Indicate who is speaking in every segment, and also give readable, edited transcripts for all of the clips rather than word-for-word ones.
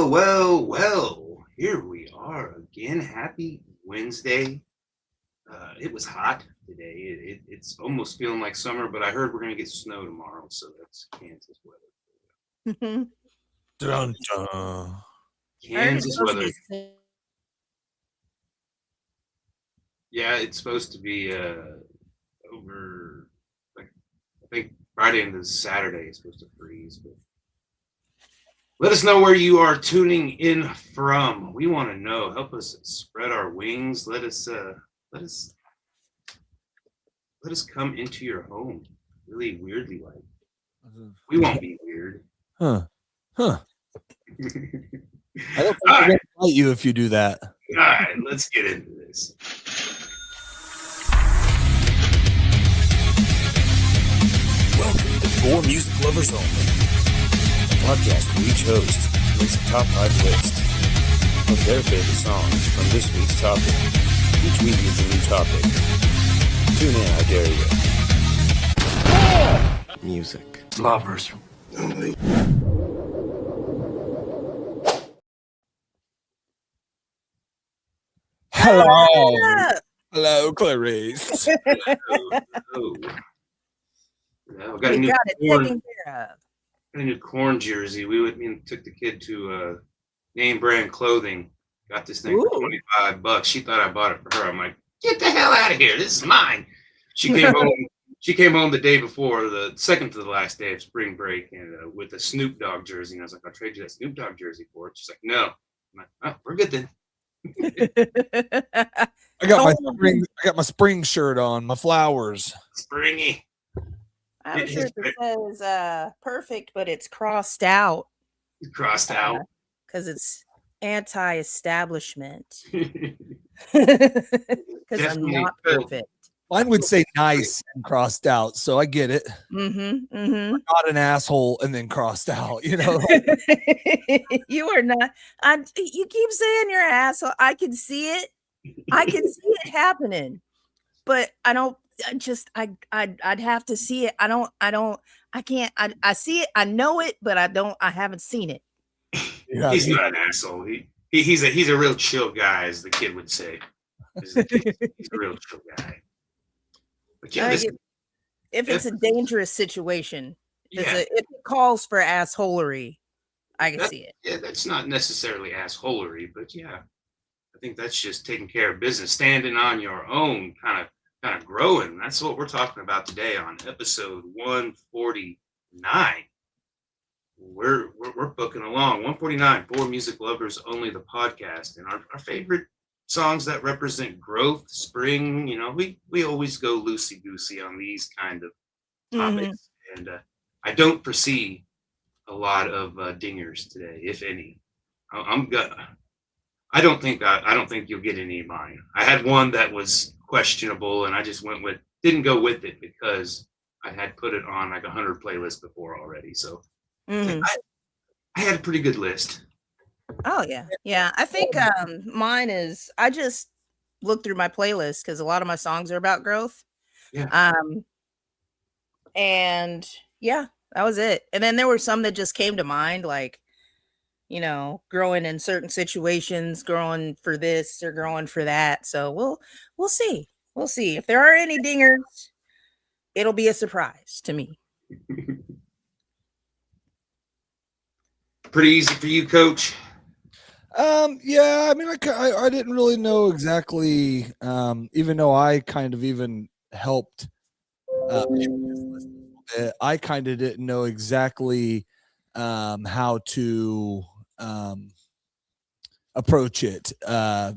Speaker 1: Well. Here we are again. Happy Wednesday. It was hot today. It's almost feeling like summer, but I heard we're going to get snow tomorrow, so that's Kansas weather.
Speaker 2: Dun, dun.
Speaker 1: Kansas weather. Yeah, it's supposed to be over, like, I think Friday into Saturday is supposed to freeze, but let us know where you are tuning in from. We want to know. Help us spread our wings. Let us come into your home. Really weirdly like. We won't be weird.
Speaker 2: Huh. I don't think I'm going to fight you if you do that.
Speaker 1: All right, let's get into this.
Speaker 3: Welcome to For Music Lovers Only, a podcast where each host makes a top 5 list of their favorite songs from this week's topic. Each week is a new topic. Tune in, I dare you. Music Lovers Only.
Speaker 2: Hello, Clarice.
Speaker 1: Hello. Yeah, got a new corn jersey. We took the kid to name brand clothing. Got this thing for $25. She thought I bought it for her. I'm like, get the hell out of here. This is mine. She came home. She came home the day before, the second to the last day of spring break, and with a Snoop Dogg jersey. And I was like, I'll trade you that Snoop Dogg jersey for it. She's like, no. I'm like, oh, we're good then.
Speaker 2: I got my spring shirt on, my flowers.
Speaker 1: Springy.
Speaker 4: I'm sure it says perfect, but it's crossed out.
Speaker 1: Crossed out.
Speaker 4: Because it's anti-establishment. Because I'm not perfect.
Speaker 2: Mine would say nice and crossed out, so I get it. Not an asshole and then crossed out, you know.
Speaker 4: You are not. You keep saying you're an asshole. I can see it. I can see it happening, but I don't. I'd have to see it. I can't. I see it. I know it, but I haven't seen it.
Speaker 1: He's not an asshole. He's a real chill guy, as the kid would say. He's a real chill guy. But yeah,
Speaker 4: if it's a dangerous situation, if it calls for assholery, I can see it.
Speaker 1: Yeah, that's not necessarily assholery, but yeah, I think that's just taking care of business, standing on your own, kind of growing. That's what we're talking about today on episode 149. We're booking along 149 For Music Lovers Only, the podcast, and our favorite songs that represent growth, spring. You know, we always go loosey goosey on these kind of topics, and I don't foresee a lot of dingers today, if any. I don't think you'll get any of mine. I had one that was questionable, and I just didn't go with it because I had put it on like 100 playlists before already. So I had a pretty good list.
Speaker 4: Oh yeah. I think mine is. I just looked through my playlist because a lot of my songs are about growth.
Speaker 1: Yeah.
Speaker 4: And yeah, that was it. And then there were some that just came to mind, like, you know, growing in certain situations, growing for this or growing for that. So we'll see. We'll see if there are any dingers. It'll be a surprise to me.
Speaker 1: Pretty easy for you, Coach.
Speaker 2: Yeah, I mean, I didn't really know exactly, even though I kind of even helped. I kind of didn't know exactly how to approach it.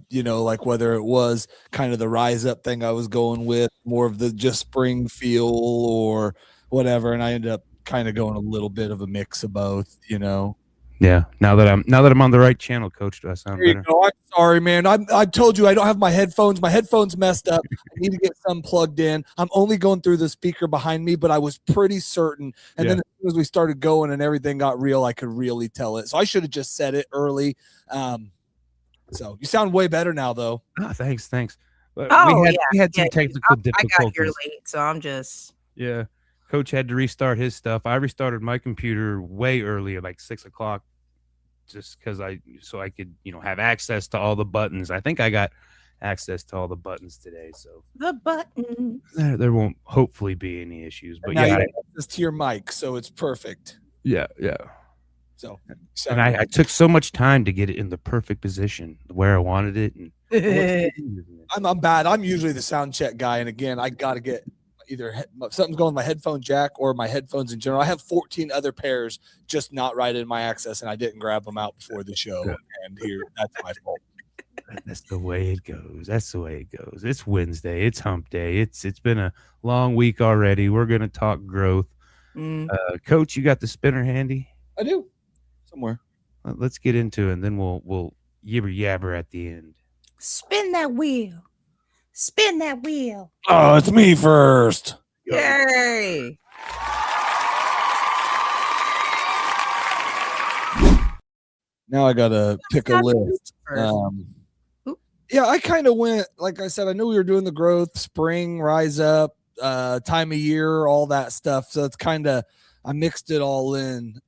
Speaker 2: You know, like whether it was kind of the rise up thing I was going with, more of the just spring feel or whatever, and I ended up kind of going a little bit of a mix of both, you know.
Speaker 5: Yeah. Now that I'm on the right channel, Coach, do I sound better?
Speaker 2: I'm sorry, man. I told you I don't have my headphones. My headphones messed up. I need to get some plugged in. I'm only going through the speaker behind me, but I was pretty certain. And then as soon as we started going and everything got real, I could really tell it. So I should have just said it early. So you sound way better now, though.
Speaker 5: Oh, thanks.
Speaker 4: We
Speaker 5: had some technical difficulties.
Speaker 4: I got here late, so I'm just.
Speaker 5: Yeah. Coach had to restart his stuff. I restarted my computer way early at like 6 o'clock just because I could have access to all the buttons. I think I got access to all the buttons today, so
Speaker 4: The button.
Speaker 5: there won't hopefully be any issues. But
Speaker 2: now you
Speaker 5: yeah,
Speaker 2: have access to your mic, so it's perfect.
Speaker 5: yeah.
Speaker 2: So
Speaker 5: And I took so much time to get it in the perfect position where I wanted it. And
Speaker 2: I'm bad. I'm usually the sound check guy, and again, I got to get either something's going with my headphone jack or my headphones in general. I have 14 other pairs just not right in my access, and I didn't grab them out before the show. And here, that's my fault.
Speaker 5: That's the way it goes. It's Wednesday. It's hump day. It's been a long week already. We're gonna talk growth. Coach, you got the spinner handy?
Speaker 2: I do. Somewhere.
Speaker 5: Let's get into it, and then we'll yibber yabber at the end.
Speaker 4: Spin that wheel. Spin that wheel.
Speaker 2: Oh, it's me first.
Speaker 4: Yay.
Speaker 2: Now I gotta pick a list. Yeah, I kind of went, like I said, I knew we were doing the growth, spring, rise up, time of year, all that stuff. So it's kind of, I mixed it all in.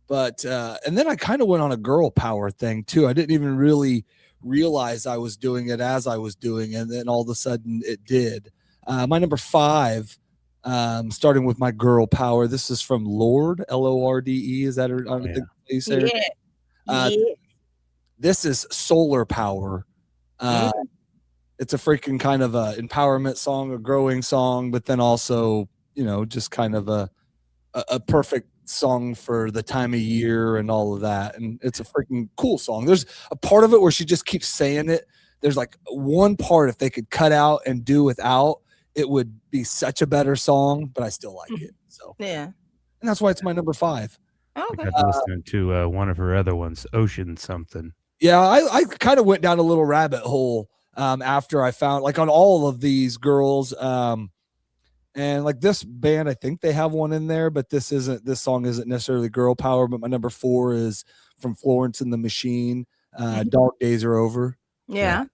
Speaker 2: But and then I kind of went on a girl power thing too. I didn't even really realize I was doing it as I was doing, and then all of a sudden it did. My number 5, starting with my girl power. This is from Lorde, Lorde. Is that her? I don't think you say it. This is solar power. It's a freaking kind of a empowerment song, a growing song, but then also, just kind of a perfect song for the time of year and all of that. And it's a freaking cool song. There's a part of it where she just keeps saying it. There's like one part, if they could cut out and do without, it would be such a better song, but I still like it. So
Speaker 4: yeah.
Speaker 2: And that's why it's my number 5.
Speaker 4: Okay.
Speaker 5: I got listening to one of her other ones, Ocean something.
Speaker 2: Yeah, I kind of went down a little rabbit hole after I found, like, on all of these girls, and like this band, I think they have one in there, but this song isn't necessarily girl power. But my number 4 is from Florence and the Machine. Dark Days Are Over.
Speaker 4: Yeah.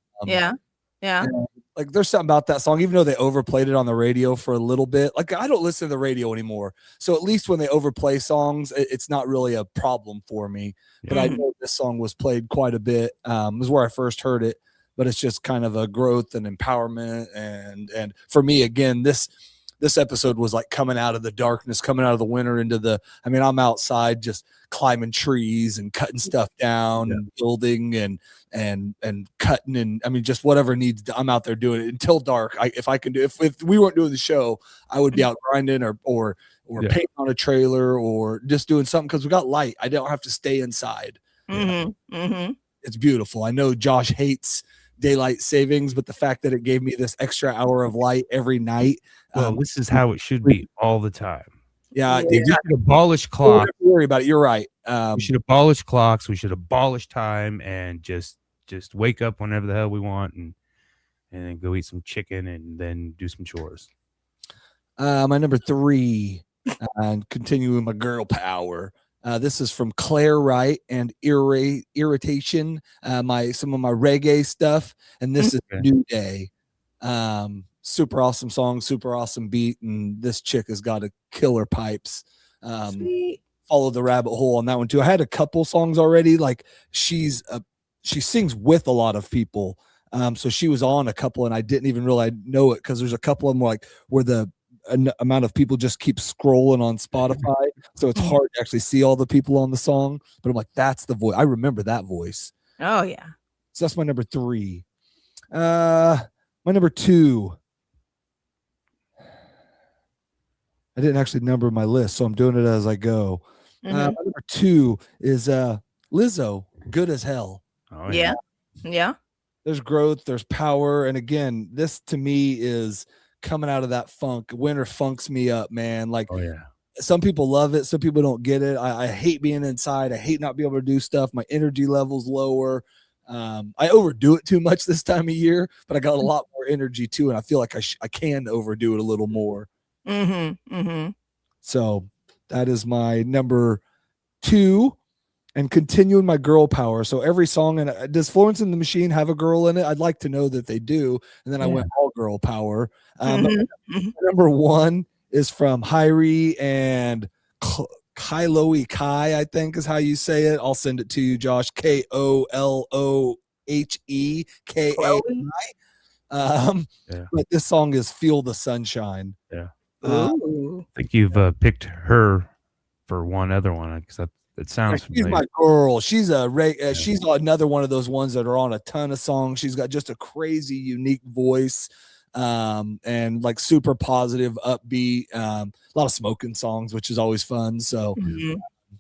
Speaker 2: Like, there's something about that song, even though they overplayed it on the radio for a little bit. Like, I don't listen to the radio anymore, so at least when they overplay songs, it's not really a problem for me. But I know this song was played quite a bit. It was where I first heard it, but it's just kind of a growth and empowerment. And for me, again, this episode was like coming out of the darkness, coming out of the winter into I'm outside just climbing trees and cutting stuff down and building and cutting, and just whatever needs to, I'm out there doing it until dark. If we weren't doing the show, I would be out grinding or painting on a trailer or just doing something, because we got light. I don't have to stay inside. It's beautiful. I know Josh hates daylight savings, but the fact that it gave me this extra hour of light every night.
Speaker 5: Well, this is how it should be all the time.
Speaker 2: Yeah,
Speaker 5: we should abolish clocks.
Speaker 2: Don't worry about it. You're right.
Speaker 5: We should abolish clocks. We should abolish time and just wake up whenever the hell we want and then go eat some chicken and then do some chores.
Speaker 2: My number 3, and continuing my girl power. This is from Claire Wright and Irritation. Some of my reggae stuff, and this is New Day. Super awesome song, super awesome beat, and this chick has got a killer pipes. Follow the rabbit hole on that one too. I had a couple songs already. Like, she sings with a lot of people, so she was on a couple, and I didn't even really know it, because there's a couple of them where the amount of people just keep scrolling on Spotify, so it's hard to actually see all the people on the song. But I'm like, that's the voice. I remember that voice.
Speaker 4: Oh yeah.
Speaker 2: So that's my number 3. My number 2. I didn't actually number my list, so I'm doing it as I go. My number 2 is Lizzo, Good as Hell.
Speaker 5: Oh,
Speaker 4: yeah.
Speaker 2: There's growth, there's power, and again, this to me is coming out of that funk. Winter funks me up, man. Like, some people love it, some people don't get it. I hate being inside. I hate not being able to do stuff. My energy level's lower. I overdo it too much this time of year, but I got a lot more energy too, and I feel like I can overdo it a little more. So that is my number 2, and continuing my girl power. So every song, and does Florence and the Machine have a girl in it? I'd like to know that they do. And then I went all girl power. Number 1 is from Hyrie and Kyloe Kai, I think is how you say it. I'll send it to you, Josh. KOLOHEKAI.
Speaker 5: Yeah.
Speaker 2: But this song is Feel the Sunshine.
Speaker 5: Yeah.
Speaker 4: Ooh.
Speaker 5: I think you've picked her for one other one because it sounds
Speaker 2: She's
Speaker 5: familiar.
Speaker 2: my girl. She's she's another one of those ones that are on a ton of songs. She's got just a crazy, unique voice, and like super positive, upbeat. A lot of smoking songs, which is always fun. So,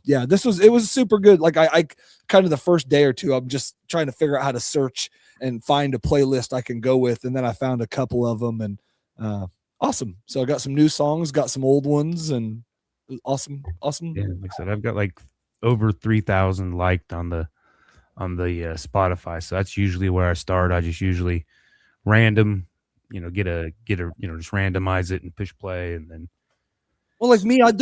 Speaker 2: yeah, it was super good. Like I kind of the first day or two, I'm just trying to figure out how to search and find a playlist I can go with, and then I found a couple of them, and awesome. So I got some new songs, got some old ones, and awesome.
Speaker 5: Yeah, like I said, I've got like over 3,000 liked on the Spotify. So that's usually where I start. I just usually random, get a just randomize it and push play, and then.
Speaker 2: Well, like me, I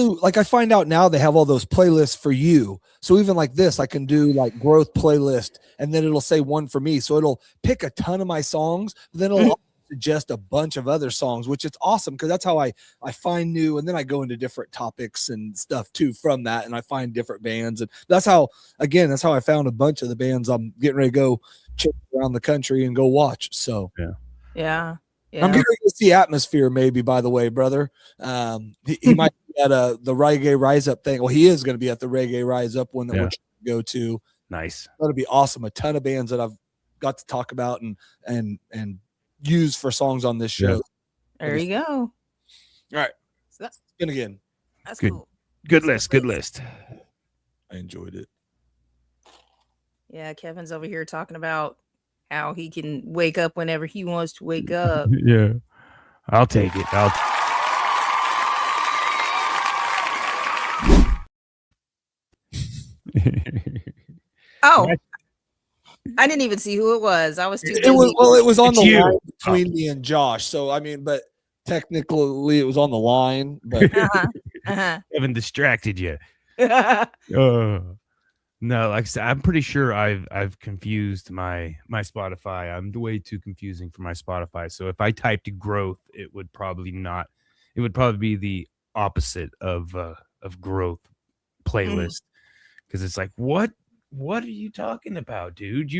Speaker 2: find out now they have all those playlists for you. So even like this, I can do like growth playlist, and then it'll say one for me. So it'll pick a ton of my songs, but then it'll suggest a bunch of other songs, which is awesome because that's how I find new, and then I go into different topics and stuff too from that, and I find different bands, and that's how I found a bunch of the bands I'm getting ready to go check around the country and go watch. So
Speaker 4: yeah.
Speaker 2: I'm getting ready to see Atmosphere, maybe, by the way, brother. He might be at the Reggae Rise Up thing. Well, he is going to be at the Reggae Rise Up one that we're trying to go to.
Speaker 5: Nice.
Speaker 2: That'll be awesome. A ton of bands that I've got to talk about and use for songs on this show.
Speaker 4: There you go.
Speaker 2: All right.
Speaker 4: So
Speaker 2: Spin again.
Speaker 4: that's
Speaker 5: Good.
Speaker 4: cool.
Speaker 5: Good list. Good list.
Speaker 2: I enjoyed it.
Speaker 4: Yeah, Kevin's over here talking about how he can wake up whenever he wants to wake up.
Speaker 5: Yeah. I'll take it.
Speaker 4: Oh, I didn't even see who it was. I was too busy.
Speaker 2: It was on
Speaker 5: It's
Speaker 2: the
Speaker 5: you.
Speaker 2: line between me and Josh. So I mean, but technically it was on the line. But
Speaker 5: Haven't distracted you. No, like I said, I'm pretty sure I've confused my Spotify. I'm way too confusing for my Spotify. So if I typed growth, it would probably be the opposite of growth playlist. Because it's like, what are you talking about, dude?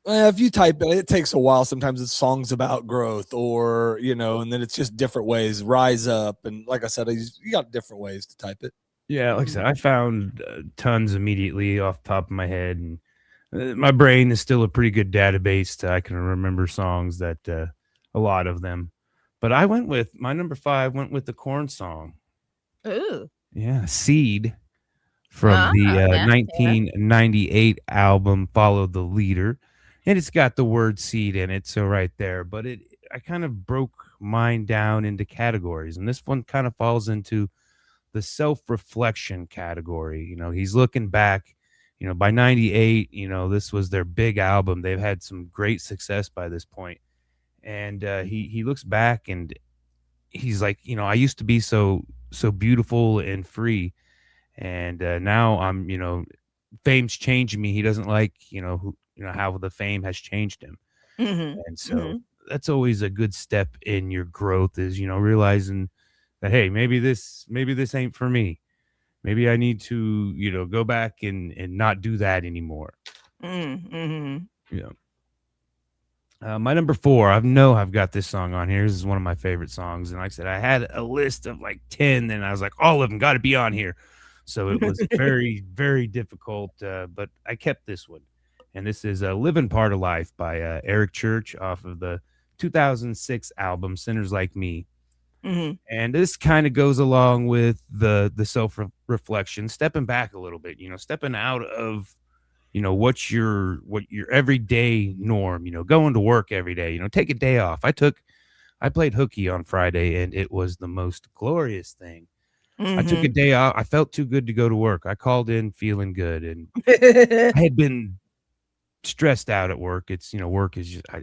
Speaker 2: if you type it, it takes a while. Sometimes it's songs about growth, or and then it's just different ways. Rise up, and like I said, you got different ways to type it.
Speaker 5: Yeah, like I said, I found tons immediately off the top of my head, and my brain is still a pretty good database. I can remember songs that a lot of them. But I went with my number 5. Went with the Korn song.
Speaker 4: Ooh.
Speaker 5: Yeah, Seed from the 1998 album Follow the Leader, and it's got the word seed in it, so right there. But I kind of broke mine down into categories, and this one kind of falls into the self-reflection category. He's looking back, by 98, this was their big album. They've had some great success by this point. And he looks back and he's like, I used to be so beautiful and free. And now I'm, fame's changing me. He doesn't like, how the fame has changed him. And so that's always a good step in your growth is, realizing that, hey, maybe this ain't for me. Maybe I need to, go back and not do that anymore. My number 4, I've got this song on here. This is one of my favorite songs. And like I said, I had a list of like 10, and I was like, all of them got to be on here. So it was very, very difficult. But I kept this one. And this is Living Part of Life by Eric Church off of the 2006 album, Sinners Like Me. And this kind of goes along with the self-reflection, stepping back a little bit, stepping out of, what your everyday norm, going to work every day, take a day off. I played hooky on Friday, and it was the most glorious thing. I took a day off. I felt too good to go to work. I called in feeling good, and I had been stressed out at work. It's, work is just, I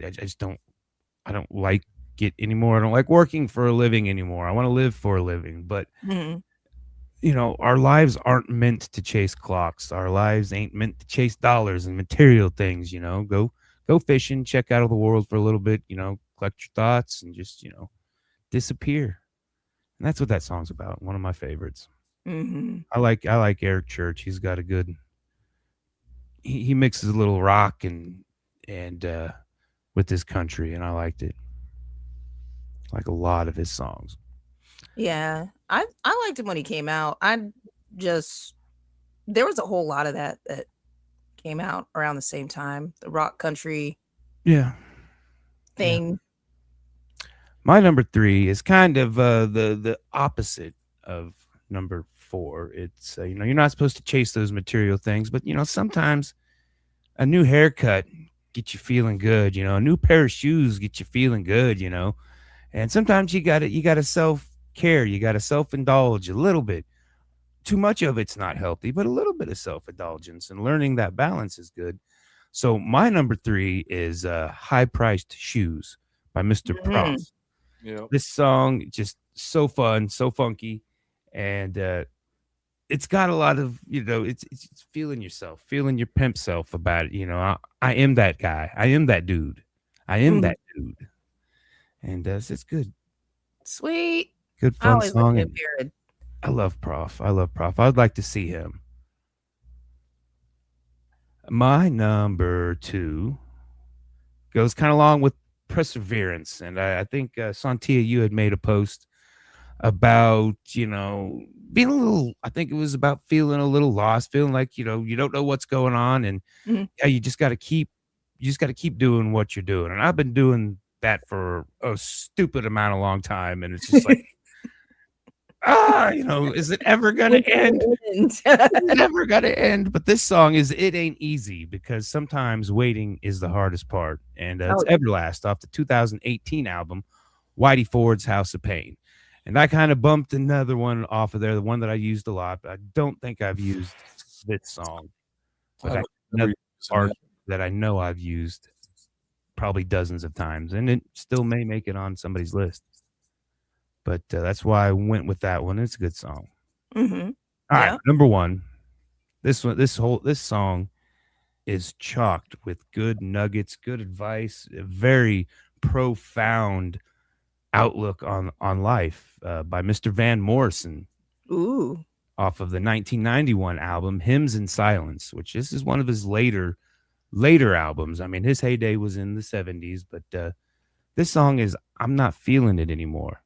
Speaker 5: don't like it anymore. I don't like working for a living anymore. I want to live for a living. But our lives aren't meant to chase clocks. Our lives ain't meant to chase dollars and material things. Go fishing, check out of the world for a little bit, collect your thoughts and just disappear. And that's what that song's about. One of my favorites. I like Eric Church. He's got a good. He mixes a little rock and with his country, and I liked it. Like a lot of his songs.
Speaker 4: Yeah, I liked him when he came out. There was a whole lot of that came out around the same time. The rock country thing.
Speaker 5: Yeah. My number 3 is kind of the opposite of number 4. It's you're not supposed to chase those material things, but sometimes a new haircut gets you feeling good. A new pair of shoes get you feeling good. And sometimes you got to self-care. You got to self-indulge a little bit. Too much of it's not healthy, but a little bit of self-indulgence and learning that balance is good. So my number 3 is High-Priced Shoes by Mr. Prof.
Speaker 2: Yeah.
Speaker 5: This song just so fun, so funky, and it's got a lot of it's feeling yourself, feeling your pimp self about it. I am that guy. I am that dude. I am that dude. And it's good.
Speaker 4: Sweet.
Speaker 5: Good
Speaker 4: I
Speaker 5: fun
Speaker 4: always
Speaker 5: song.
Speaker 4: like Jared.
Speaker 5: I love Prof. I'd like to see him. My number 2 goes kind of along with Perseverance. And I think, Sontia, you had made a post about, being a little, I think it was about feeling a little lost, feeling like, you don't know what's going on. And you just got to keep doing what you're doing. And I've been doing that for a stupid amount of long time. And it's just like, is it ever gonna end? Is it ever gonna end? But this song it ain't easy, because sometimes waiting is the hardest part. And it's Everlast off the 2018 album, Whitey Ford's House of Pain. And I kind of bumped another one off of there, the one that I used a lot, but I don't think I've used this song. But another part that I know I've used probably dozens of times, and it still may make it on somebody's list. But that's why I went with that one. It's a good song. All right, number 1. This song is chocked with good nuggets, good advice, a very profound outlook on life by Mr. Van Morrison.
Speaker 4: Ooh.
Speaker 5: Off of the 1991 album Hymns in Silence, which this is one of his later albums. I mean, his heyday was in the 70s, but this song is I'm Not Feeling It Anymore.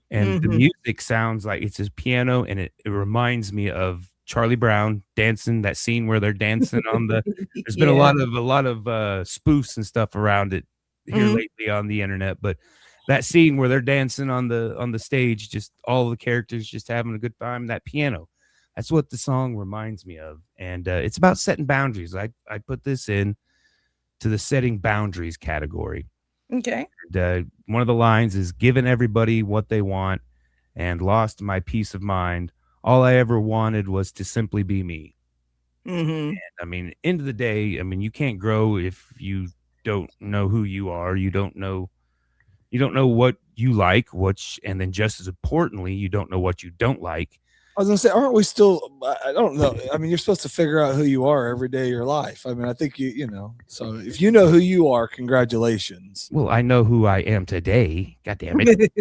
Speaker 5: And the music sounds like it's his piano, and it reminds me of Charlie Brown dancing, that scene where they're dancing on the there's been a lot of spoofs and stuff around it here lately on the internet, but that scene where they're dancing on the stage, just all the characters just having a good time, that piano, that's what the song reminds me of. And it's about setting boundaries. I put this in to the setting boundaries category.
Speaker 4: Okay.
Speaker 5: And, one of the lines is giving everybody what they want and lost my peace of mind. All I ever wanted was to simply be me. And, I mean, end of the day, I mean, you can't grow if you don't know who you are. You don't know what you like, and then just as importantly, you don't know what you don't like.
Speaker 2: I was gonna say, aren't we still? I don't know. I mean, you're supposed to figure out who you are every day of your life. I mean, I think you know. So if you know who you are, congratulations.
Speaker 5: Well, I know who I am today. God damn it!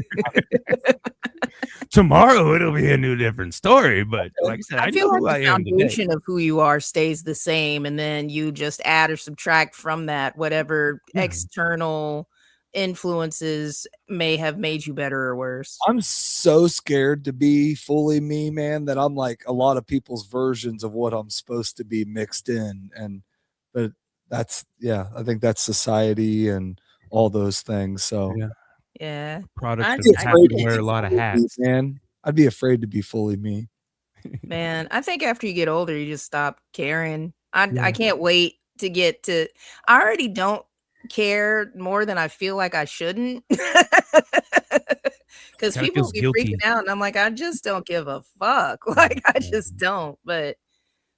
Speaker 5: Tomorrow it'll be a new different story. But like I said, I
Speaker 4: feel
Speaker 5: know
Speaker 4: like
Speaker 5: who
Speaker 4: the
Speaker 5: I am today.
Speaker 4: foundation of who you are stays the same, and then you just add or subtract from that whatever external influences may have made you better or worse.
Speaker 2: I'm so scared to be fully me, man, that I'm like a lot of people's versions of what I'm supposed to be mixed in. But that's, I think that's society and all those things. So
Speaker 4: yeah,
Speaker 5: products that have to wear a lot of hats,
Speaker 2: man. I'd be afraid to be fully me.
Speaker 4: Man, I think after you get older, you just stop caring. I can't wait to get to. I already don't care more than I feel like I shouldn't, because people be freaking out, and I'm like, I just don't give a fuck. Like, I just don't. But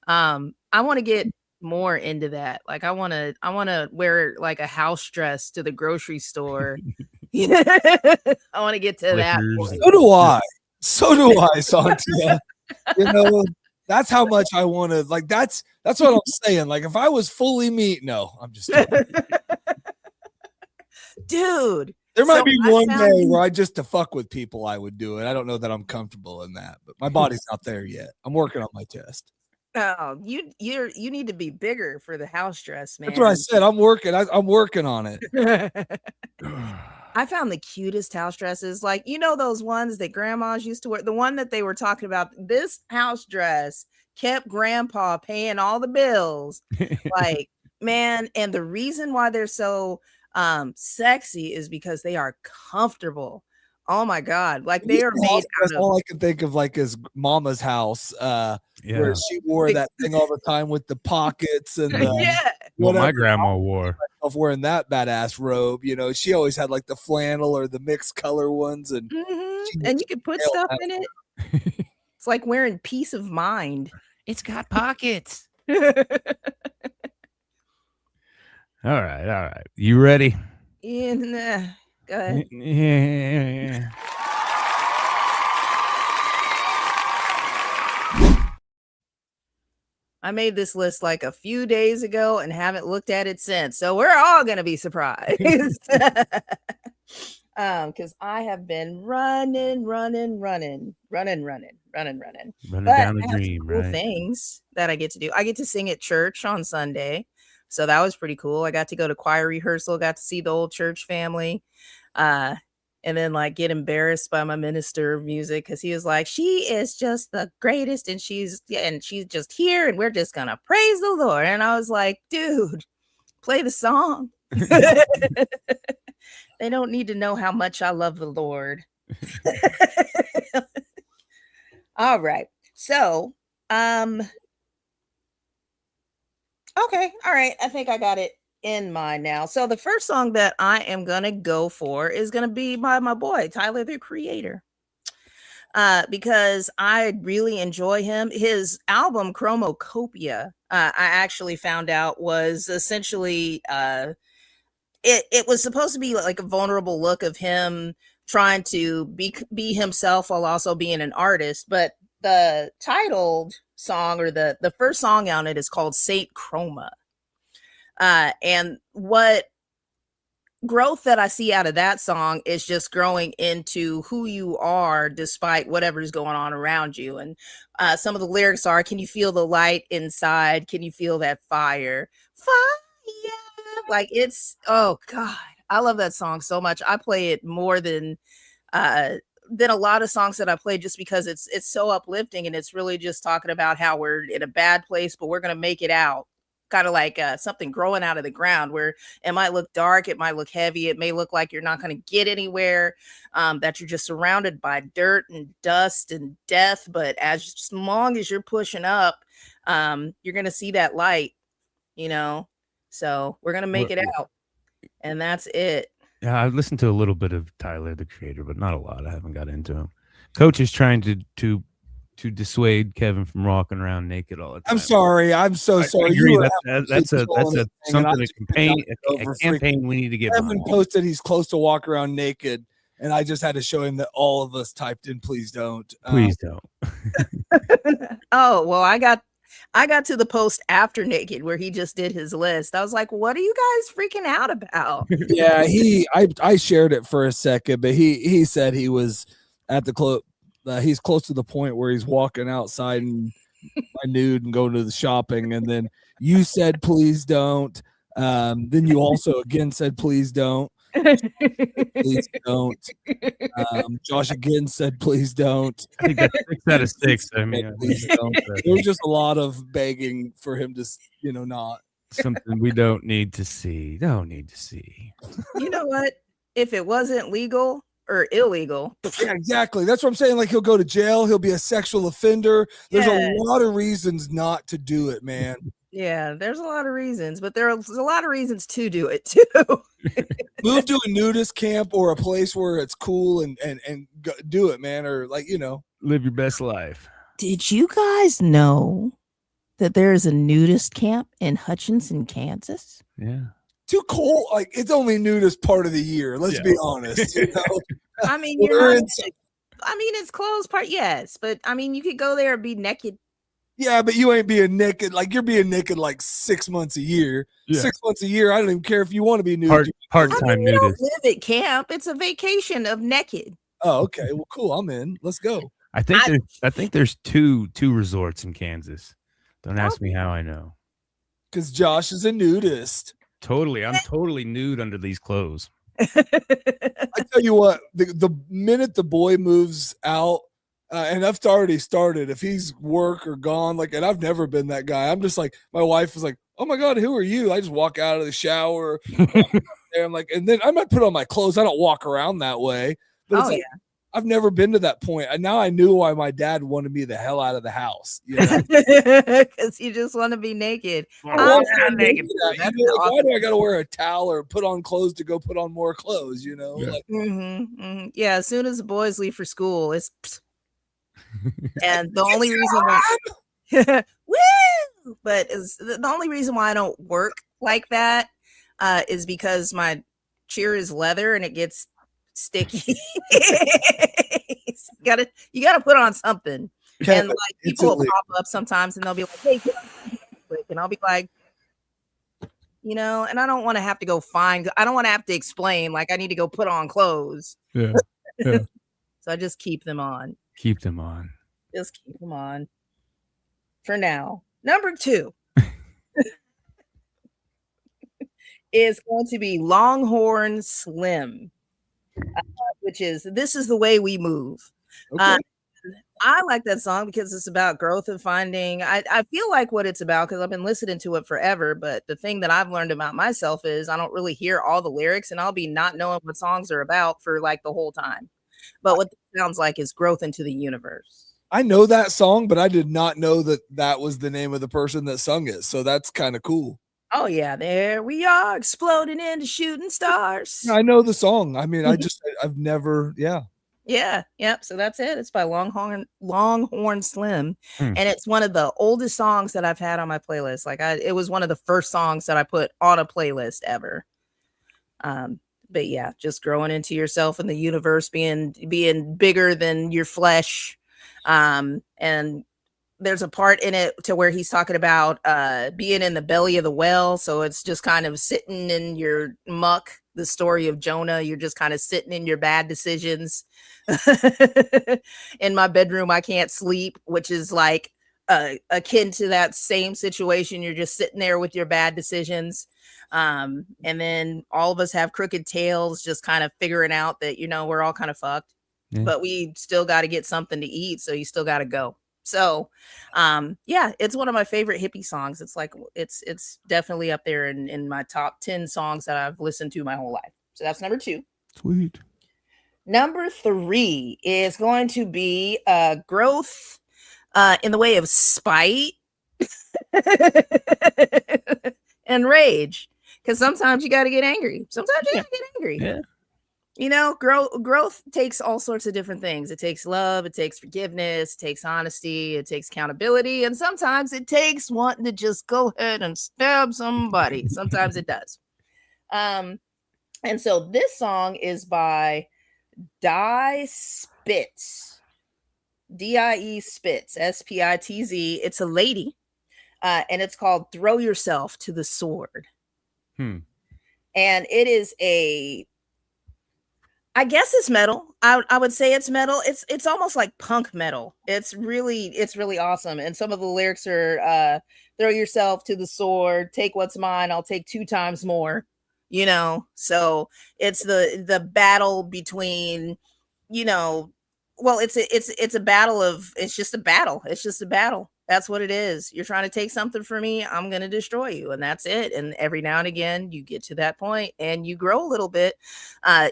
Speaker 4: I want to get more into that. Like, I want to wear like a house dress to the grocery store. I want to get to that point.
Speaker 2: So do I, Sontia. You know, that's how much I want to. Like, that's what I'm saying. Like, if I was fully me, no, I'm just
Speaker 4: dude.
Speaker 2: There might
Speaker 4: So
Speaker 2: be
Speaker 4: I
Speaker 2: one
Speaker 4: found
Speaker 2: day
Speaker 4: these-
Speaker 2: where I just to fuck with people, I would do it. I don't know that I'm comfortable in that, but my body's not there yet. I'm working on my chest.
Speaker 4: Oh, you need to be bigger for the house dress, man.
Speaker 2: That's what I said. I'm working. I'm working on it.
Speaker 4: I found the cutest house dresses, like those ones that grandmas used to wear. The one that they were talking about, this house dress kept grandpa paying all the bills. Like, man, and the reason why they're so sexy is because they are comfortable. Oh my god, like they are made out of.
Speaker 2: All I can think of like is Mama's house, where she wore that thing all the time with the pockets and
Speaker 4: Yeah.
Speaker 5: What my grandma wore.
Speaker 2: Of wearing that badass robe, she always had like the flannel or the mixed color ones, and
Speaker 4: and you could put stuff in it. It's like wearing peace of mind.
Speaker 5: It's got pockets. All right. You ready?
Speaker 4: Yeah, go ahead.
Speaker 5: Yeah.
Speaker 4: I made this list like a few days ago and haven't looked at it since. So we're all going to be surprised. Because I have been running.
Speaker 5: Running
Speaker 4: But
Speaker 5: down the
Speaker 4: I have
Speaker 5: dream,
Speaker 4: some cool
Speaker 5: right?
Speaker 4: things that I get to do. I get to sing at church on Sunday. So that was pretty cool. I got to go to choir rehearsal, got to see the old church family. And then like get embarrassed by my minister of music because he was like, she is just the greatest and she's just here and we're just gonna praise the Lord. And I was like, dude, play the song. They don't need to know how much I love the Lord. All right. So okay, all right. I think I got it in mind now. So the first song that I am gonna go for is gonna be by my boy Tyler the Creator, because I really enjoy him. His album Chromocopia, I actually found out was essentially it was supposed to be like a vulnerable look of him trying to be himself while also being an artist, but the titled song or the first song on it is called Saint Chroma. And what growth that I see out of that song is just growing into who you are despite whatever's going on around you. And some of the lyrics are, can you feel the light inside? Can you feel that fire? Fire! Like it's, oh God, I love that song so much. I play it more than a lot of songs that I play just because it's so uplifting and it's really just talking about how we're in a bad place, but we're going to make it out. Kind of like something growing out of the ground where it might look dark, it might look heavy, it may look like you're not going to get anywhere, that you're just surrounded by dirt and dust and death. But as long as you're pushing up, you're going to see that light, so we're going to make it out. And that's it.
Speaker 5: Yeah, I've listened to a little bit of Tyler the Creator, but not a lot. I haven't got into him. Coach is trying to dissuade Kevin from walking around naked all the time.
Speaker 2: I'm sorry. I'm so sorry.
Speaker 5: I agree. That's something a
Speaker 2: over
Speaker 5: campaign we need to get
Speaker 2: Kevin
Speaker 5: behind.
Speaker 2: posted he's close to walk around naked, and I just had to show him that all of us typed in, please don't.
Speaker 5: Please don't.
Speaker 4: Oh, well, I got to the post after naked where he just did his list. I was like, what are you guys freaking out about?
Speaker 2: Yeah, I shared it for a second, but he said he was at the he's close to the point where he's walking outside and nude and going to the shopping. And then you said, please don't. Then you also again said, please don't. Please don't. Josh again said, please don't.
Speaker 5: I think that's 6 out of 6. I mean,
Speaker 2: Please don't. There's just a lot of begging for him to, not.
Speaker 5: something we don't need to see. Don't need to see.
Speaker 4: You know what? If it wasn't legal or illegal.
Speaker 2: Yeah, exactly. That's what I'm saying. Like he'll go to jail. He'll be a sexual offender. There's
Speaker 4: Yeah.
Speaker 2: a lot of reasons not to do it, man.
Speaker 4: Yeah, there's a lot of reasons, but there's a lot of reasons to do it too.
Speaker 2: Move to a nudist camp or a place where it's cool and go, do it, man. Or
Speaker 5: Live your best life.
Speaker 4: Did you guys know that there is a nudist camp in Hutchinson, Kansas?
Speaker 5: Yeah.
Speaker 2: too cold. Like it's only nudist part of the year. Let's be honest.
Speaker 4: I mean,
Speaker 2: Well,
Speaker 4: you're
Speaker 2: they're
Speaker 4: not.
Speaker 2: in-
Speaker 4: I mean, it's closed part, yes, but I mean, you could go there and be naked.
Speaker 2: Yeah, but you ain't being naked. Like you're being naked like 6 months a year.
Speaker 5: Yeah.
Speaker 2: 6 months a year. I don't even care if you want to be nude.
Speaker 5: Part-time
Speaker 4: You don't
Speaker 5: nudist.
Speaker 4: live at camp. It's a vacation of naked.
Speaker 2: Oh, okay. Well, cool. I'm in. Let's go.
Speaker 5: I think there's two resorts in Kansas. Don't ask me how I know.
Speaker 2: Because Josh is a nudist.
Speaker 5: Totally. I'm totally nude under these clothes.
Speaker 2: I tell you what, the minute the boy moves out, and I've already started, if he's work or gone, like, and I've never been that guy. I'm just like, my wife was like, oh my God, who are you? I just walk out of the shower. And I'm like, and then I might put on my clothes. I don't walk around that way. But it's like, I've never been to that point. And now I knew why my dad wanted me the hell out of the house. You know?
Speaker 4: Because you just want to be naked.
Speaker 2: Why do I got to wear a towel or put on clothes to go put on more clothes? You know,
Speaker 4: Yeah. Yeah. As soon as the boys leave for school, it's and the only reason woo, but is the only reason why I don't work like that is because my cheer is leather and it gets sticky. You gotta put on something. And like people will pop up sometimes and they'll be like, hey, and I'll be like, you know, and I don't want to have to go find, I don't want to have to explain, like I need to go put on clothes.
Speaker 5: Yeah.
Speaker 4: So I just keep them on.
Speaker 5: Keep them on.
Speaker 4: Just keep them on for now. Number 2 is going to be Longhorn Slim, which is This Is the Way We Move. Okay. I like that song because it's about growth and finding. I feel like what it's about, because I've been listening to it forever, but the thing that I've learned about myself is I don't really hear all the lyrics, and I'll be not knowing what songs are about for like the whole time. But what it sounds like is growth into the universe.
Speaker 2: I know that song, but I did not know that was the name of the person that sung it. So that's kind of cool.
Speaker 4: Oh yeah, there we are, exploding into shooting stars.
Speaker 2: I know the song. I mean, I've never,
Speaker 4: Yeah, yep. So that's it. It's by Longhorn Slim, and it's one of the oldest songs that I've had on my playlist. Like it was one of the first songs that I put on a playlist ever. But yeah, just growing into yourself and the universe, being bigger than your flesh. And there's a part in it to where he's talking about being in the belly of the whale. So it's just kind of sitting in your muck. The story of Jonah, you're just kind of sitting in your bad decisions. In my bedroom, I can't sleep, which is like akin to that same situation. You're just sitting there with your bad decisions. And then all of us have crooked tails, just kind of figuring out that, you know, we're all kind of fucked, but we still got to get something to eat. So you still got to go. So, yeah, it's one of my favorite hippie songs. It's like, it's definitely up there in my top 10 songs that I've listened to my whole life. So that's number 2.
Speaker 5: Sweet.
Speaker 4: Number 3 is going to be growth in the way of spite and rage. Because sometimes you got to get angry. Sometimes you got to get angry.
Speaker 5: Yeah.
Speaker 4: You know, growth takes all sorts of different things. It takes love, it takes forgiveness, it takes honesty, it takes accountability, and sometimes it takes wanting to just go ahead and stab somebody. Sometimes it does. And so this song is by Die Spitz. D-I-E Spitz, S-P-I-T-Z. It's a lady, and it's called Throw Yourself to the Sword. And it is I guess it's metal. I would say it's metal. It's almost like punk metal. It's really awesome. And some of the lyrics are throw yourself to the sword, take what's mine, I'll take 2 times more. You know, so it's the battle between, you know, well, it's a battle of, it's just a battle. It's just a battle. That's what it is. You're trying to take something from me, I'm going to destroy you. And that's it. And every now and again, you get to that point and you grow a little bit,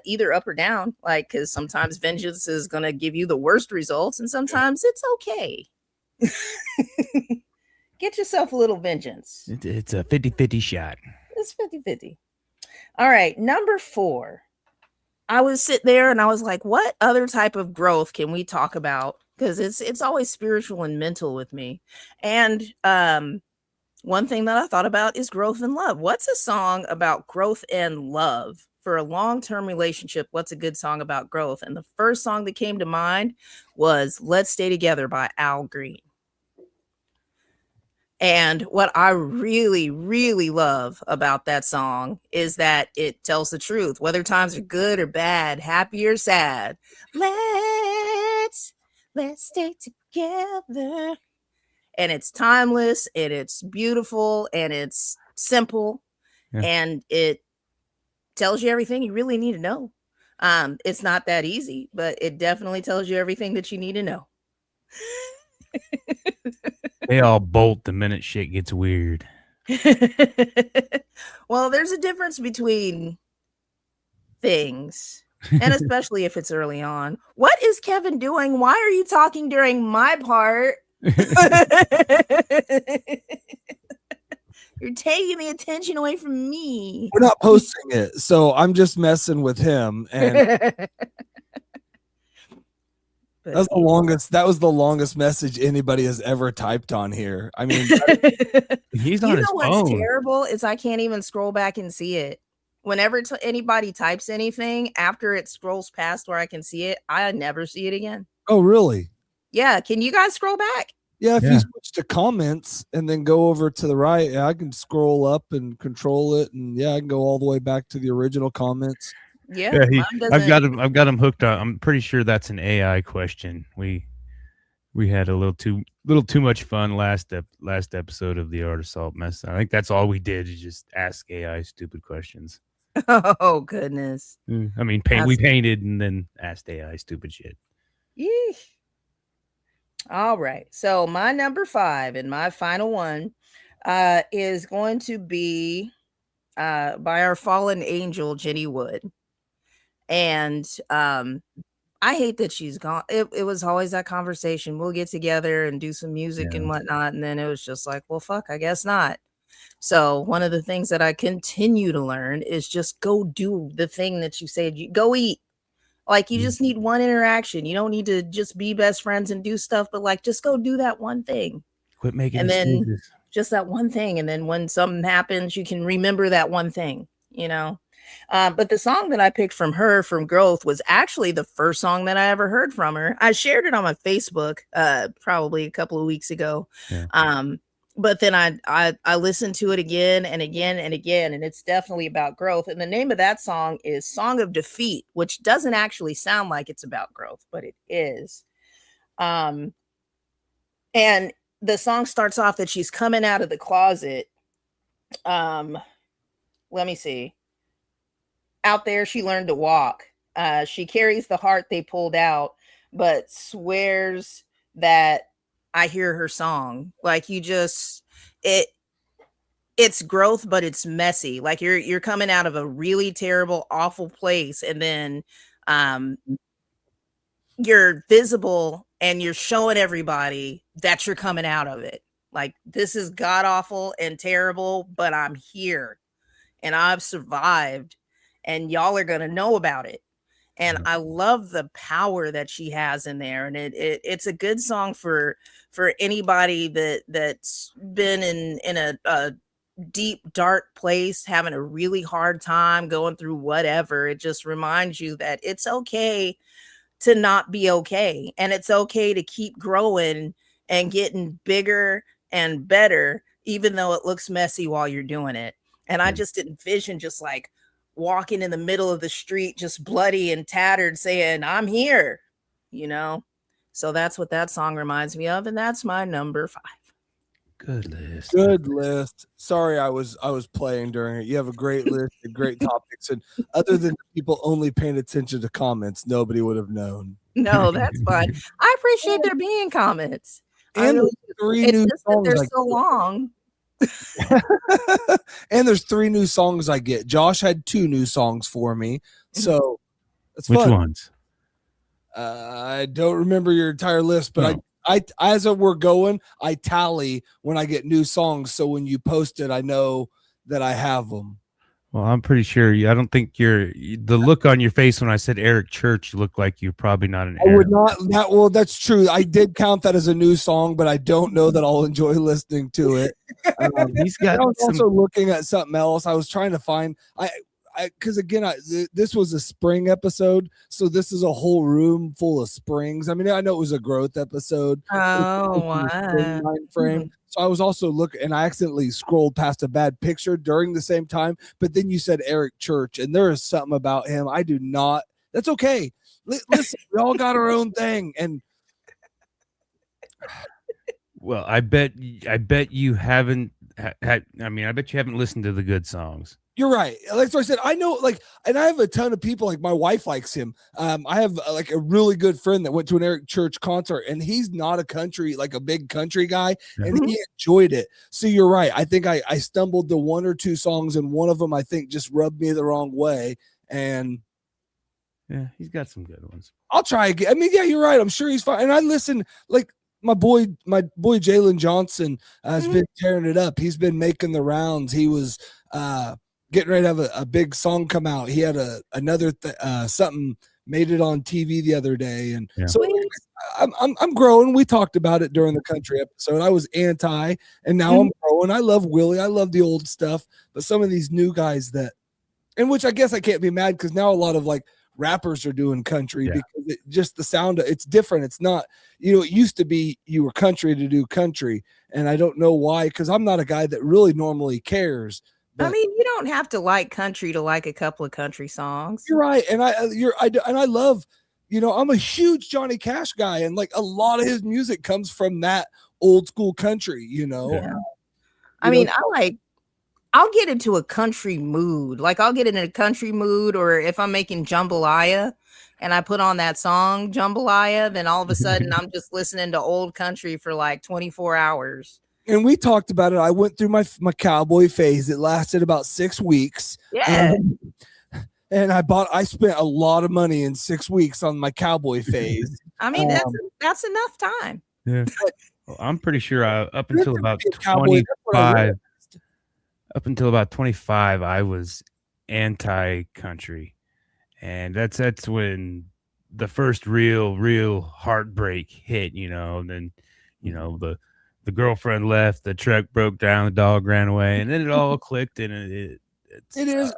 Speaker 4: either up or down, like, because sometimes vengeance is going to give you the worst results. And sometimes it's okay. Get yourself a little vengeance.
Speaker 5: It's a 50-50 shot.
Speaker 4: It's 50-50. All right. Number 4. I was sitting there and I was like, what other type of growth can we talk about? Because it's always spiritual and mental with me. And one thing that I thought about is growth and love. What's a song about growth and love for a long-term relationship? What's a good song about growth? And the first song that came to mind was Let's Stay Together by Al Green. And what I really, really love about that song is that it tells the truth, whether times are good or bad, happy or sad. Let's stay together. And it's timeless, and it's beautiful, and it's simple, and it tells you everything you really need to know. It's not that easy, but it definitely tells you everything that you need to know.
Speaker 5: They all bolt the minute shit gets weird.
Speaker 4: Well, there's a difference between things, and especially if it's early on. What is Kevin doing? Why are you talking during my part? You're taking the attention away from me.
Speaker 2: We're not posting it, so I'm just messing with him. And that was the longest message anybody has ever typed on here. I mean,
Speaker 5: he's on his phone.
Speaker 4: What's terrible is I can't even scroll back and see it. Whenever anybody types anything, after it scrolls past where I can see it, I never see it again.
Speaker 2: Oh, really?
Speaker 4: Yeah. Can you guys scroll back?
Speaker 2: Yeah, if you switch to comments and then go over to the right, I can scroll up and control it, and I can go all the way back to the original comments.
Speaker 4: Yeah,
Speaker 5: I've got him hooked on. I'm pretty sure that's an AI question. We had a little too much fun last episode of the Art of Salt Mess. I think that's all we did is just ask AI stupid questions.
Speaker 4: Oh goodness!
Speaker 5: I mean, we painted and then asked AI stupid shit.
Speaker 4: Yeesh. All right. So my number 5 and my final one is going to be by our fallen angel, Jenny Wood. And I hate that she's gone. It was always that conversation. We'll get together and do some music and whatnot. And then it was just like, well, fuck, I guess not. So one of the things that I continue to learn is just go do the thing that you said. Go eat. Like, you just need one interaction. You don't need to just be best friends and do stuff, but like, just go do that one thing.
Speaker 5: Quit making
Speaker 4: and
Speaker 5: excuses.
Speaker 4: Then just that one thing. And then when something happens, you can remember that one thing, you know? But the song that I picked from her from Growth was actually the first song that I ever heard from her. I shared it on my Facebook probably a couple of weeks ago. Yeah. But then I listened to it again and again and again, and it's definitely about growth. And the name of that song is Song of Defeat, which doesn't actually sound like it's about growth, but it is. And the song starts off that she's coming out of the closet. Let me see. Out there, she learned to walk. She carries the heart they pulled out, but swears that I hear her song. Like, it's growth, but it's messy. Like, you're coming out of a really terrible, awful place, and then you're visible and you're showing everybody that you're coming out of it. Like, this is god awful and terrible, but I'm here and I've survived, and y'all are gonna know about it. And I love the power that she has in there. And it's a good song for anybody that's been in a deep, dark place, having a really hard time, going through whatever. It just reminds you that it's okay to not be okay. And it's okay to keep growing and getting bigger and better, even though it looks messy while you're doing it. And I just envision just like walking in the middle of the street, just bloody and tattered, saying, I'm here, you know? So that's what that song reminds me of. And that's my number 5.
Speaker 2: Good list. Sorry, I was playing during it. You have a great list and great topics. And other than people only paying attention to comments, nobody would have known.
Speaker 4: No, that's fine. I appreciate there being comments.
Speaker 2: And
Speaker 4: really,
Speaker 2: 3 new songs.
Speaker 4: They're so long.
Speaker 2: And there's 3 new songs I get. Josh had 2 new songs for me, so it's fun.
Speaker 5: Which ones?
Speaker 2: I don't remember your entire list, but I as we're going, I tally when I get new songs, so when you post it, I know that I have them.
Speaker 5: Well, I'm pretty sure I don't think the look on your face when I said Eric Church looked like you're probably not an Eric.
Speaker 2: I would not. Well, that's true. I did count that as a new song, but I don't know that I'll enjoy listening to it.
Speaker 5: He's got.
Speaker 2: I was also looking at something else. I was trying to find. because again, this was a spring episode, so this is a whole room full of springs. I mean, I know it was a growth episode.
Speaker 4: Oh, wow.
Speaker 2: Mind frame. So I was also looking, and I accidentally scrolled past a bad picture during the same time. But then you said Eric Church, and there is something about him I do not. That's okay. Listen, we all got our own thing, and
Speaker 5: Well, I bet you haven't had. I mean, I bet you haven't listened to the good songs.
Speaker 2: you're right. Like so I said, I know, like, and I have a ton of people. Like my wife likes him. I have like a really good friend that went to an Eric Church concert, and he's not a country, like a big country guy, and he enjoyed it. So you're right. I think I stumbled to one or two songs, and one of them I think just rubbed me the wrong way. And
Speaker 5: Yeah, he's got some good ones.
Speaker 2: I'll try again. I mean, yeah, you're right. I'm sure he's fine. And I listen, like my boy Jalen Johnson has been tearing it up. He's been making the rounds. He was getting ready to have a big song come out. He had another something made it on TV the other day, and so I'm growing. We talked about it during the country episode. I was anti, and now I'm growing. I love Willie. I love the old stuff, but some of these new guys and which I guess I can't be mad because now a lot of like rappers are doing country because just the sound, it's different. It's not, it used to be you were country to do country, and I don't know why, because I'm not a guy that really normally cares.
Speaker 4: I mean, you don't have to like country to like a couple of country songs.
Speaker 2: You're right, and I love, I'm a huge Johnny Cash guy, and like a lot of his music comes from that old school country.
Speaker 4: I mean, I'll get into a country mood. Like I'll get in a country mood, or if I'm making jambalaya and I put on that song Jambalaya, then all of a sudden I'm just listening to old country for like 24 hours.
Speaker 2: And we talked about it. I went through my cowboy phase. It lasted about 6 weeks.
Speaker 4: Yeah.
Speaker 2: And I spent a lot of money in 6 weeks on my cowboy phase.
Speaker 4: I mean, that's enough time.
Speaker 5: Yeah. Well, I'm pretty sure up until about 25. Up until about 25, I was anti-country, and that's when the first real heartbreak hit. And then the girlfriend left, the truck broke down, the dog ran away, and then it all clicked. And it is.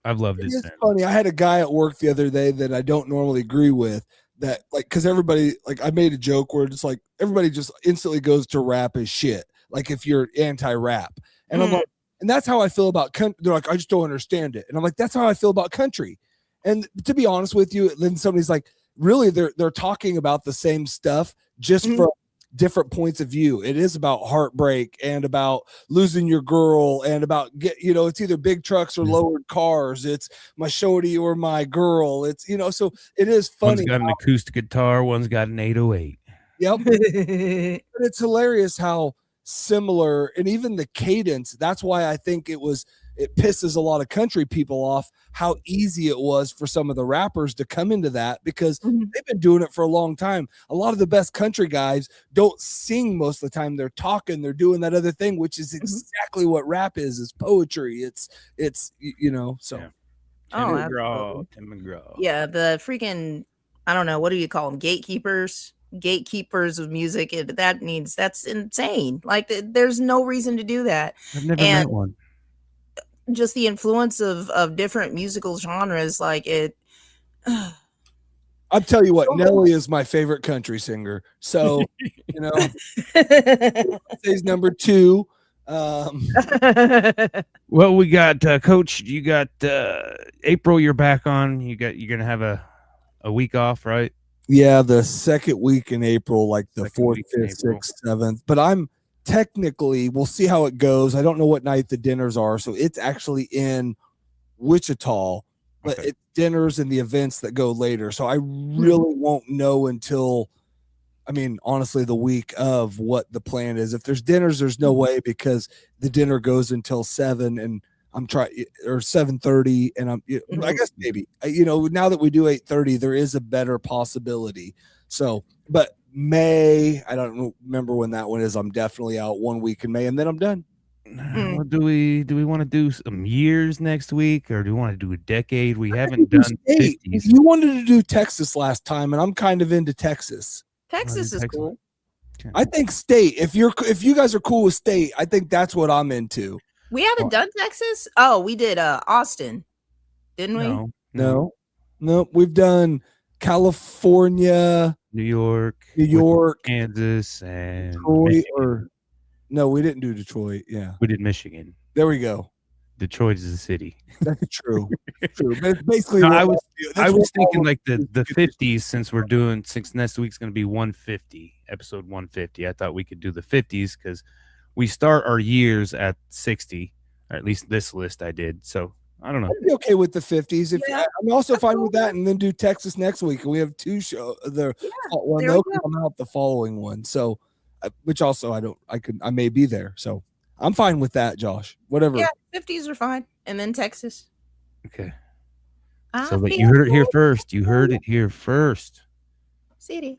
Speaker 5: I've loved it. It's
Speaker 2: funny. I had a guy at work the other day that I don't normally agree with. That like because everybody like I made a joke where it's like everybody just instantly goes to rap as shit. Like if you're anti-rap, and I'm like. And that's how I feel about country. They're like, I just don't understand it. And I'm like, that's how I feel about country. And to be honest with you, then somebody's like, really, they're talking about the same stuff, just from different points of view. It is about heartbreak and about losing your girl and about it's either big trucks or lowered cars. It's my shorty or my girl. It's so it is funny.
Speaker 5: One's got an acoustic guitar, one's got an 808.
Speaker 2: Yep. But it's hilarious how similar, and even the cadence. That's why I think it pisses a lot of country people off how easy it was for some of the rappers to come into that, because they've been doing it for a long time. A lot of the best country guys don't sing most of the time. They're talking, they're doing that other thing, which is exactly what rap is poetry. It's so
Speaker 5: Tim McGraw.
Speaker 4: Yeah, the freaking, I don't know, what do you call them, gatekeepers of music. That's insane. Like there's no reason to do that.
Speaker 5: I've never met one.
Speaker 4: Just the influence of different musical genres, like it.
Speaker 2: I'll tell you what, Nelly is my favorite country singer. So he's number 2.
Speaker 5: Well, we got Coach. You got April. You're back on. You're gonna have a week off, right?
Speaker 2: Yeah, the second week in April, like the 4th, 5th, 6th, 7th. But I'm technically, we'll see how it goes. I don't know what night the dinners are, so it's actually in Wichita, but it's dinners and the events that go later. So I really won't know until, honestly, the week of what the plan is. If there's dinners, there's no way, because the dinner goes until 7, and I'm trying, or 7:30, and I guess maybe, now that we do 8:30, there is a better possibility. So, but May, I don't remember when that one is. I'm definitely out 1 week in May, and then I'm done.
Speaker 5: Well, do we want to do some years next week, or do we want to do a decade? We haven't done 50s.
Speaker 2: You wanted to do Texas last time, and I'm kind of into Texas.
Speaker 4: Texas is cool.
Speaker 2: I think state. If you guys are cool with state, I think that's what I'm into.
Speaker 4: We haven't done Texas. Oh, we did Austin. didn't we?
Speaker 2: No. We've done California,
Speaker 5: New York,
Speaker 2: New York,
Speaker 5: Kansas, and
Speaker 2: Detroit,
Speaker 5: Michigan.
Speaker 2: no, we didn't do Detroit. Yeah,
Speaker 5: We did Michigan.
Speaker 2: there we go.
Speaker 5: Detroit is the city.
Speaker 2: That's true. True. But it's basically,
Speaker 5: No,
Speaker 2: what
Speaker 5: I was thinking
Speaker 2: all
Speaker 5: like the 50s, since next week's going to be 150, episode 150. I thought we could do the 50s because we start our years at 60, or at least this list I did. So I don't know.
Speaker 2: I'd be okay with the 50s. I'm also fine with
Speaker 4: cool.
Speaker 2: that, and then do Texas next week. And we have two shows. One
Speaker 4: there
Speaker 2: they'll
Speaker 4: we go.
Speaker 2: come out the following one. So, which also I may be there. So I'm fine with that, Josh. Whatever.
Speaker 4: Yeah, 50s are fine, and then Texas.
Speaker 5: Okay.
Speaker 4: I
Speaker 5: So, but
Speaker 4: feel
Speaker 5: you heard it here
Speaker 4: good.
Speaker 5: first. You heard it here first.
Speaker 4: City.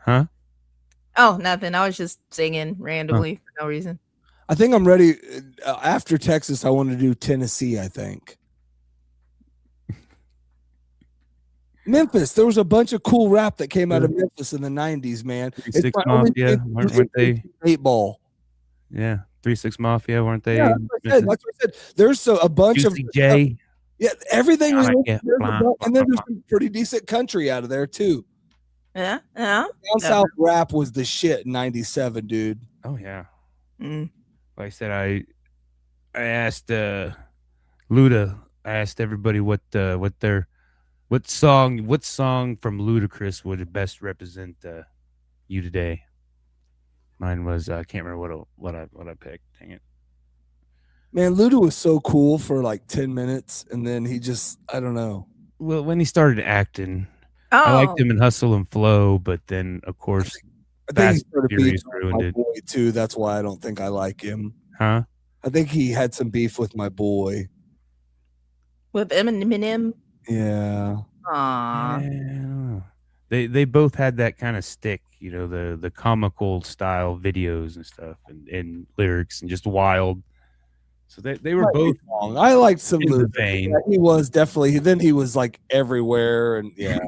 Speaker 5: Huh?
Speaker 4: Oh, nothing. I was just singing randomly for no reason.
Speaker 2: I think I'm ready. After Texas, I want to do Tennessee. I think Memphis. There was a bunch of cool rap that came out of Memphis in the '90s. Man,
Speaker 5: 3 6 Mafia, weren't they?
Speaker 2: 8 Ball.
Speaker 5: Yeah, 3 6 Mafia, weren't they?
Speaker 2: Yeah, that's what I said. There's a bunch of
Speaker 5: Juicy J.
Speaker 2: yeah. Everything was,
Speaker 5: Yeah,
Speaker 2: and then there's some pretty decent country out of there too.
Speaker 4: Yeah.
Speaker 2: Down South rap was the shit in '97, dude.
Speaker 5: Oh yeah.
Speaker 4: Mm.
Speaker 5: Like I said, I asked Luda. I asked everybody what song from Ludacris would best represent you today. Mine was I can't remember what I picked. Dang it.
Speaker 2: Man, Luda was so cool for like 10 minutes, and then he just, I don't know.
Speaker 5: Well, when he started acting,
Speaker 4: Oh,
Speaker 5: I liked him in Hustle and Flow, but then of course,
Speaker 2: I think he
Speaker 5: Fast
Speaker 2: started
Speaker 5: and Furious
Speaker 2: beefing with
Speaker 5: ruined
Speaker 2: my
Speaker 5: it.
Speaker 2: boy too. That's why I don't think I like him.
Speaker 5: Huh?
Speaker 2: I think he had some beef with my boy.
Speaker 4: with Eminem.
Speaker 2: Yeah.
Speaker 4: Aw.
Speaker 5: Yeah. They both had that kind of stick, you know, the comical style videos and stuff, and lyrics, and just wild. So they were both
Speaker 2: wrong. I liked some
Speaker 5: in the
Speaker 2: Luda.
Speaker 5: vein.
Speaker 2: Yeah, he was definitely. Then he was like everywhere, and yeah.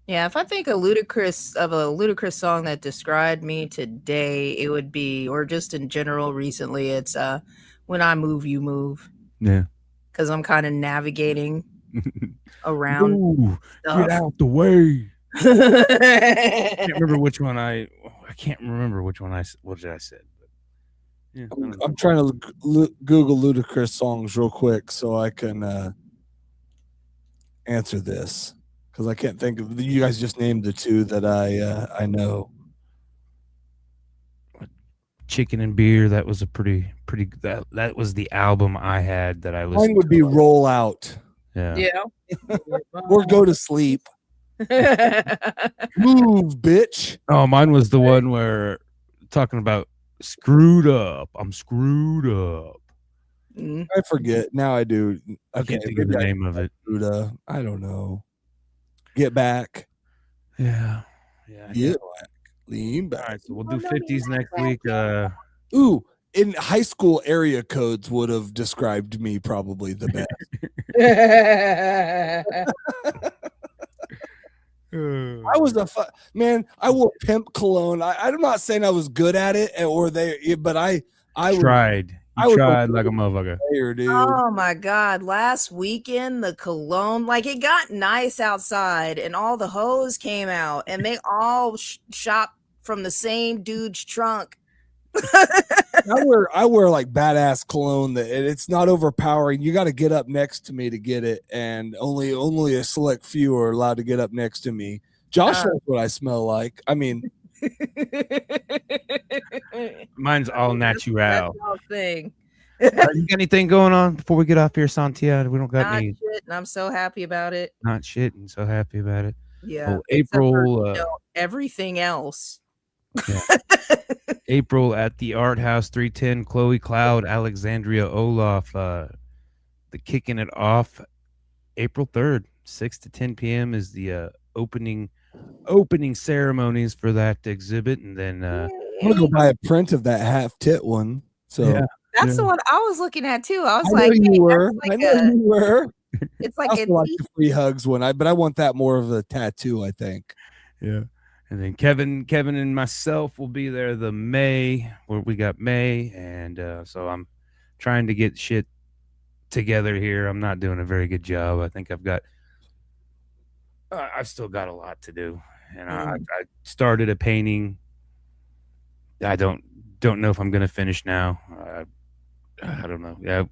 Speaker 4: Yeah, if I think of a Ludacris song that described me today, it would be, or just in general recently, it's When I Move, You Move.
Speaker 5: Yeah.
Speaker 4: Because I'm kind of navigating around
Speaker 5: Ooh,
Speaker 4: stuff.
Speaker 5: get out the way. I can't remember which one what did I said. But yeah,
Speaker 2: I'm trying to Google Ludacris songs real quick so I can answer this, because I can't think of. You guys just named the two that I know.
Speaker 5: Chicken and Beer, that was a pretty that was the album I had that I listened
Speaker 2: Mine would
Speaker 5: to.
Speaker 2: be Roll Out
Speaker 5: Yeah.
Speaker 2: or Go to Sleep. Move, bitch.
Speaker 5: Oh, mine was the one where talking about screwed up. I'm screwed up.
Speaker 2: I forget. Now I do.
Speaker 5: I can't think of the name of it.
Speaker 2: I don't know. Get Back.
Speaker 5: Yeah.
Speaker 2: Get Back. Lean Back.
Speaker 5: All right, so we'll do 50s next week.
Speaker 2: Ooh, in high school, area codes would have described me probably the best. I was man. I wore pimp cologne. I'm not saying I was good at it, but I
Speaker 5: tried. You tried like a motherfucker.
Speaker 2: Player, dude.
Speaker 4: Oh my God. Last weekend, the cologne, like it got nice outside and all the hoes came out and they all shopped from the same dude's trunk.
Speaker 2: I wear like badass cologne that it's not overpowering. You got to get up next to me to get it, and only a select few are allowed to get up next to me. Josh knows what I smell like. I mean,
Speaker 5: mine's all natural.
Speaker 4: Thing.
Speaker 5: You got anything going on before we get off here, Santia? We don't got
Speaker 4: Not
Speaker 5: any.
Speaker 4: shit, and I'm so happy about it.
Speaker 5: Not shit, and so happy about it.
Speaker 4: Yeah.
Speaker 5: Oh, April.
Speaker 4: Everything else.
Speaker 5: Yeah. April at the Art House 310. Chloe Cloud, Alexandria Olaf. The kicking it off April 3rd, 6 to 10 p.m. is the opening ceremonies for that exhibit, and then
Speaker 2: I'm gonna go buy a print of that half tit one. So
Speaker 5: yeah.
Speaker 4: That's the one I was looking at too. I was
Speaker 2: I know you were.
Speaker 4: It's like
Speaker 2: I like the free hugs one. But I want that more of a tattoo, I think.
Speaker 5: Yeah. And then Kevin and myself will be there the May, where we got May, and so I'm trying to get shit together here. I'm not doing a very good job. I think I've still got a lot to do, and I started a painting. I don't know if I'm going to finish now. I don't know. Yeah,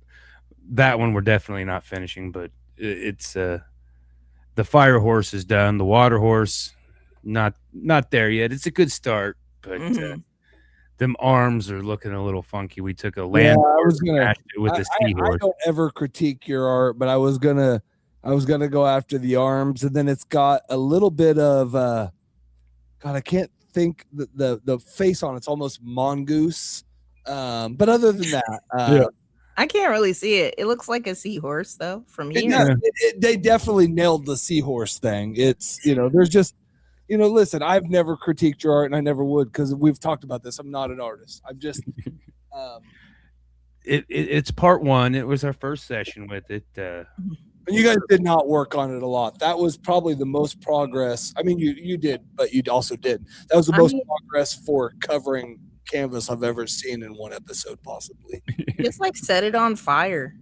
Speaker 5: that one we're definitely not finishing, but it's the fire horse is done. The water horse, not there yet. It's a good start, but them arms are looking a little funky. We took a land with a seahorse.
Speaker 2: I don't ever critique your art, but I was gonna go after the arms, and then it's got a little bit of God, I can't think the face on it's almost mongoose. But other than that,
Speaker 4: I can't really see it. It looks like a seahorse though from here.
Speaker 2: They definitely nailed the seahorse thing. It's there's just listen, I've never critiqued your art, and I never would, because we've talked about this. I'm not an artist. I'm just
Speaker 5: it's part one. It was our first session with it.
Speaker 2: And you guys did not work on it a lot. That was probably the most progress. I mean, you did, but you also did. That was the most progress for covering canvas I've ever seen in one episode, possibly.
Speaker 4: Just like set it on fire.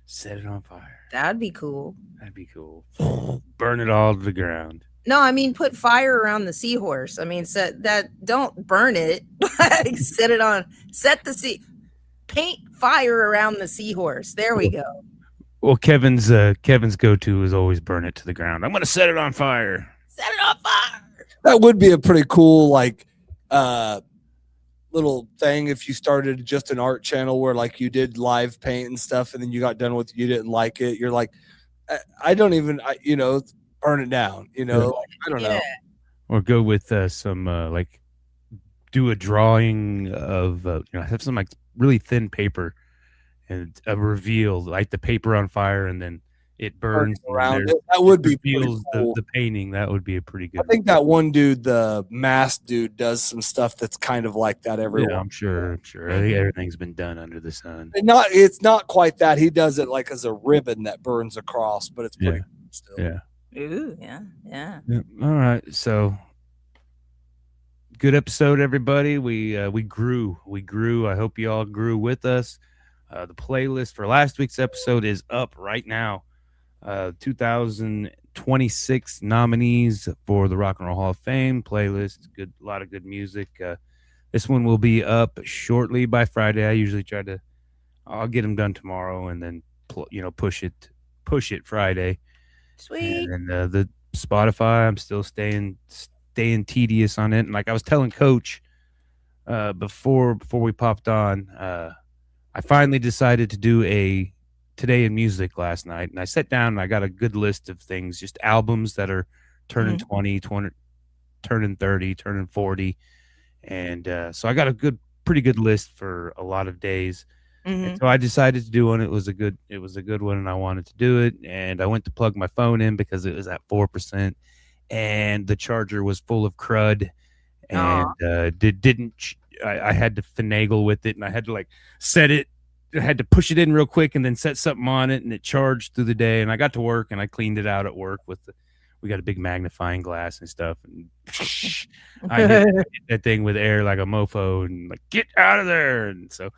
Speaker 5: Set it on fire.
Speaker 4: That'd be cool.
Speaker 5: That'd be cool. Burn it all to the ground.
Speaker 4: No, I mean put fire around the seahorse. I mean don't burn it. Paint fire around the seahorse. There we go.
Speaker 5: Well, Kevin's go-to is always burn it to the ground. I'm gonna set it on fire.
Speaker 4: Set it on fire.
Speaker 2: That would be a pretty cool little thing if you started just an art channel where like you did live paint and stuff, and then you got done with it, you didn't like it. You're like, I don't even burn it down. I don't know.
Speaker 5: Or go with some like do a drawing of have some like really thin paper and a reveal, light the paper on fire, and then it burns
Speaker 2: around it. That would be
Speaker 5: reveals
Speaker 2: cool.
Speaker 5: the painting. That would be a pretty good.
Speaker 2: I think that one dude, the mask dude, does some stuff that's kind of like that everywhere.
Speaker 5: Yeah, I'm sure. I think everything's been done under the sun.
Speaker 2: It's not quite that. He does it like as a ribbon that burns across, but it's pretty cool still.
Speaker 5: Yeah.
Speaker 4: Ooh, yeah.
Speaker 5: All right, so good episode, everybody. We grew. I hope you all grew with us. The playlist for last week's episode is up right now. 2026 nominees for the Rock and Roll Hall of Fame playlist. A lot of good music. This one will be up shortly by Friday. I usually I'll get them done tomorrow, and then push it Friday.
Speaker 4: Sweet.
Speaker 5: And the Spotify, I'm still staying tedious on it. And like I was telling Coach before we popped on, I finally decided to do a Today in Music last night, and I sat down and I got a good list of things, just albums that are turning 20, turning 30, turning 40. And so I got a pretty good list for a lot of days. And so I decided to do one. It was a good one, and I wanted to do it. And I went to plug my phone in because it was at 4%, and the charger was full of crud, and I had to finagle with it, and I had to set it. I had to push it in real quick and then set something on it, and it charged through the day. And I got to work and I cleaned it out at work we got a big magnifying glass and stuff, and I hit that thing with air like a mofo, and get out of there. And so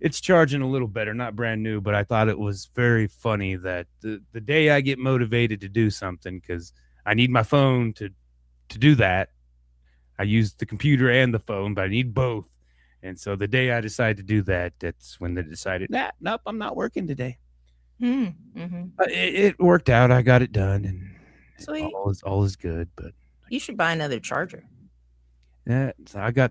Speaker 5: it's charging a little better, not brand new, but I thought it was very funny that the day I get motivated to do something, because I need my phone to do that. I use the computer and the phone, but I need both. And so the day I decided to do that, that's when they decided, nope, I'm not working today. It worked out. I got it done, and
Speaker 4: sweet.
Speaker 5: All is good. But
Speaker 4: you should buy another charger.
Speaker 5: Yeah, so I got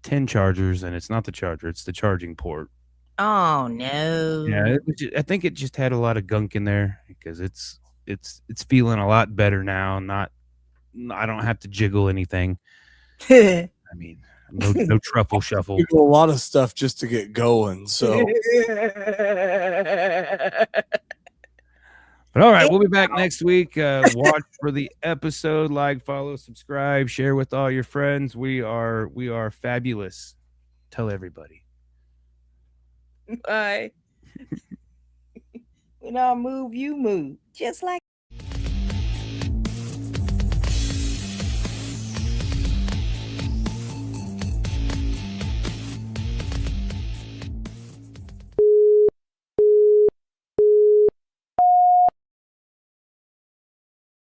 Speaker 5: 10 chargers, and it's not the charger; it's the charging port.
Speaker 4: Oh no!
Speaker 5: Yeah, I think it just had a lot of gunk in there, because it's feeling a lot better now. I don't have to jiggle anything. I mean, no truffle shuffle.
Speaker 2: You do a lot of stuff just to get going. So,
Speaker 5: but all right, we'll be back next week. Watch for the episode, like, follow, subscribe, share with all your friends. We are fabulous. Tell everybody.
Speaker 4: Bye. When I move, you move, just like